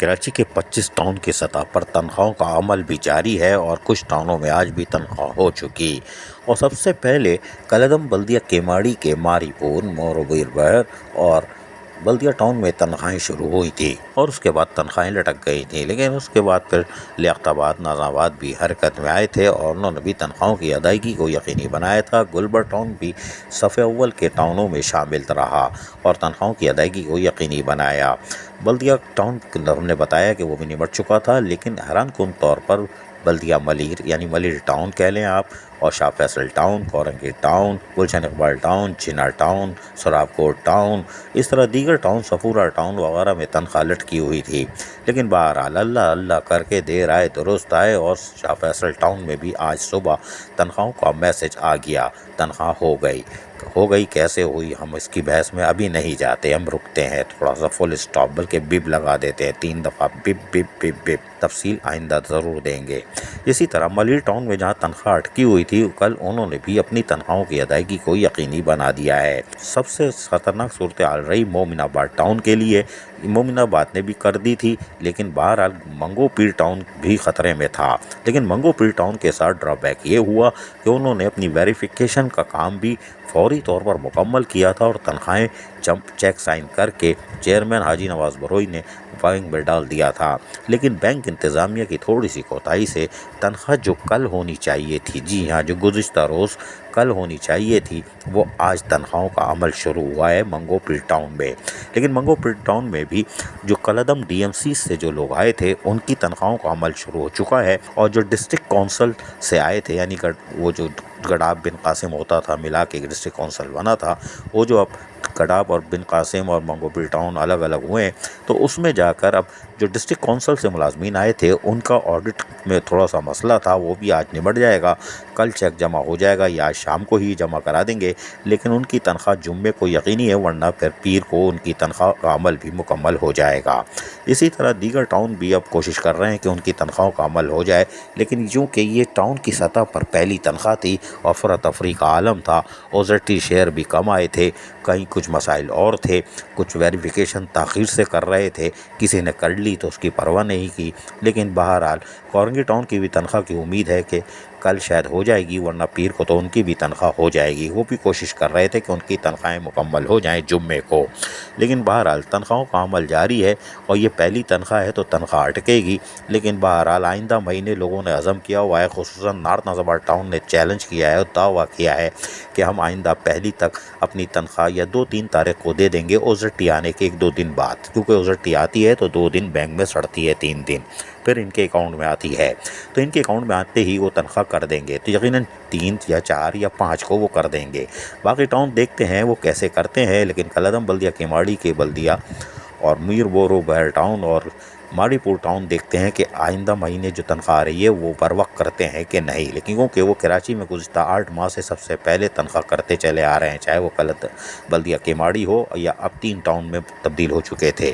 कराची के 25 टाउन की सतह पर तनख्वाहों का अमल भी जारी है और कुछ टाउनों में आज भी तनख्वाह हो चुकी। और सबसे पहले कलदम बल्दिया केमाड़ी के मारीपुर मोरबीर और बल्दिया टाउन में तनख्वाहें शुरू हुई थी और उसके बाद तनख्वाहें लटक गई थी, लेकिन उसके बाद फिर लियाकताबाद नाज़ाबाद भी हरकत में आए थे और उन्होंने भी तनख्वाहों की अदायगी को यकीनी बनाया था। गुलबर टाउन भी सफ़े अव्वल के टाउनों में शामिल रहा और तनख्वाहों की अदायगी को यकीनी बनाया। बल्दिया टाउन हमने बताया कि वो भी निमट चुका था, लेकिन हैरान कुन तौर पर बल्दिया मलिर यानी मलिर टाउन कह लें आप, और शाह फैसल टाउन, कोरंगी टाउन, गुलशन इकबाल टाउन, चिनार टाउन, सराबकोट टाउन, इस तरह दीगर टाउन, सफूरा टाउन वगैरह में तनख्वाह लटकी हुई थी। लेकिन बहरहाल अल्लाह अल्लाह करके देर आए दुरुस्त आए और शाह फैसल टाउन में भी आज सुबह तनख्वाहों का मैसेज आ गया, तनख्वाह हो गई। कैसे हुई हम इसकी बहस में अभी नहीं जाते, हम रुकते हैं थोड़ा सा, फुल स्टॉप बल्कि बिप लगा देते हैं 3 दफ़ा, बिप बिप बिप बिप। तफसील आइंदा ज़रूर देंगे। इसी तरह मलिर टाउन में जहां तनख्वाह अटकी हुई थी, कल उन्होंने भी अपनी तनख्वाहों की अदायगी को यकीनी बना दिया है। सबसे ख़तरनाक सूरत हाल रही मोमिनाबाद टाउन के लिए। मोमिनाबाद ने भी कर दी थी, लेकिन बहरहाल मंगो पीर टाउन भी ख़तरे में था। लेकिन मंगो पीर टाउन के साथ ड्रॉबैक ये हुआ कि उन्होंने अपनी वेरिफिकेशन का काम भी फौरी तौर पर मुकम्मल किया था और तनख्वाहें चेक साइन करके चेयरमैन हाजी नवाज़ बरोई ने बैंक में डाल दिया था। लेकिन बैंक इंतज़ामिया की थोड़ी सी कोताही से तनख्वाह जो कल होनी चाहिए थी, जी हाँ, जो गुज़िश्ता रोज़ कल होनी चाहिए थी, वो आज तनख्वाहों का अमल शुरू हुआ है मंगो पीर टाउन में। लेकिन मंगो पीर टाउन में भी जो कलदम DMC से जो लोग आए थे, उनकी तनख्वाहों का अमल शुरू हो चुका है और जो डिस्ट्रिक्ट कौंसल से आए थे, यानी वो जो गडाब बिन कासिम होता था मिला के डिस्ट्रिक्ट कौंसल बना था, वो जो अब गडाब और बिन कासिम और मंगो पीर टाउन अलग अलग हुए, तो उसमें जाकर अब जो डिस्ट्रिक्ट कौंसल से मुलाजमीन आए थे, उनका ऑडिट में थोड़ा सा मसला था, वो भी आज निमट जाएगा। कल चेक जमा हो जाएगा या आज शाम को ही जमा करा देंगे, लेकिन उनकी तनख्वाह जुम्मे को यकीनी है, वरना फिर पीर को उनकी तनख्वाह का अमल भी मुकम्मल हो जाएगा। इसी तरह दीगर टाउन भी अब कोशिश कर रहे हैं कि उनकी तनख्वाहों का अमल हो जाए, लेकिन यूँकि ये टाउन की सतह पर पहली तनख्वाह थी और अफरा तफरी का आलम था, ओजरटी शेयर भी कम आए थे, कहीं कुछ मसाइल और थे, कुछ वेरिफिकेशन ताख़ीर से कर रहे थे, किसी ने कर ली तो उसकी परवाह नहीं की। लेकिन बहरहाल कोरंगी टाउन की भी तनख्वाह की उम्मीद है कि कल शायद हो जाएगी, वरना पीर को तो उनकी भी तनख्वाह हो जाएगी। वो भी कोशिश कर रहे थे कि उनकी तनख्वाहें मुकम्मल हो जाएं जुम्मे को। लेकिन बहरहाल तनख्वाहों का अमल जारी है और ये पहली तनख्वाह है तो तनख्वाह अटकेगी। लेकिन बहरहाल आइंदा महीने लोगों ने अज़म किया हुआ है, खुसूसन नॉर्थ नाज़ाबाद टाउन ने चैलेंज किया है और दावा किया है कि हम आइंदा पहली तक अपनी तनख्वाह या 2-3 तारीख को दे देंगे, ओजरटी आने के 1-2 दिन बाद, क्योंकि ओजरटी आती है तो 2 दिन बैंक में सड़ती है, 3 दिन फिर इनके अकाउंट में आती है, तो इनके अकाउंट में आते ही वो तनख्वाह कर देंगे, तो यकीनन 3 या 4 या 5 को वो कर देंगे। बाकी टाउन देखते हैं वो कैसे करते हैं। लेकिन कलदम बल्दिया केमाड़ी के बल्दिया और मीर बोरो बहर टाउन और माड़ीपुर टाउन देखते हैं कि आइंदा महीने जो तनख्वाह आ रही है वो बर वक्त करते हैं कि नहीं। लेकिन क्योंकि वो कराची में गुज़श्ता 8 माह से सबसे पहले तनख्वाह करते चले आ रहे हैं, चाहे वो बल्दिया केमाड़ी हो या अब 3 टाउन में तब्दील हो चुके थे।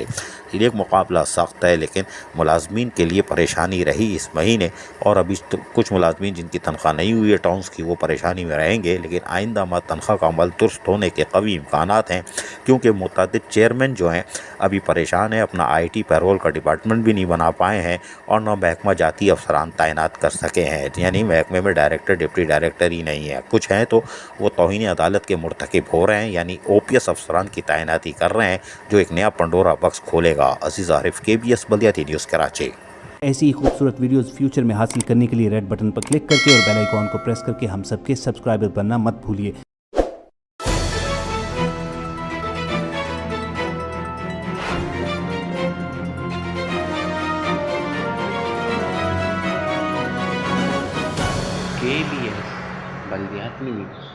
ये एक मुकाबला सख्त है, लेकिन मुलाजमीन के लिए परेशानी रही इस महीने, और अभी तो कुछ मुलाजमीन जिनकी तनख्वाह नहीं हुई है टाउन्स की, वो परेशानी में रहेंगे। लेकिन आइंदा माह तनख्वाह का अमल दुरुस्त होने के कवी इम्कानात हैं, क्योंकि मुतअद्दिद चेयरमैन जो हैं अभी परेशान हैं, अपना IT पैरोल का डिपार्टमेंट भी नहीं बना पाए हैं और न महकमा जाती अफसरान तैनात कर सके हैं, यानी महकमे में डायरेक्टर डिप्टी डायरेक्टर ही नहीं है। कुछ हैं तो वो तौहीन अदालत के मुर्तकिब हो रहे हैं, यानी OPS अफसरान की तैनाती कर रहे हैं, जो एक नया पंडोरा बक्स खोलेगा। अजीज आरिफ, KBS बल्दिया न्यूज़ कराची। ऐसी ही खूबसूरत वीडियोस फ्यूचर में हासिल करने के लिए रेड बटन पर क्लिक करके और बेल आइकॉन को प्रेस करके हम सबके सब्सक्राइबर बनना मत भूलिए। KBS बल्दियात न्यूज़।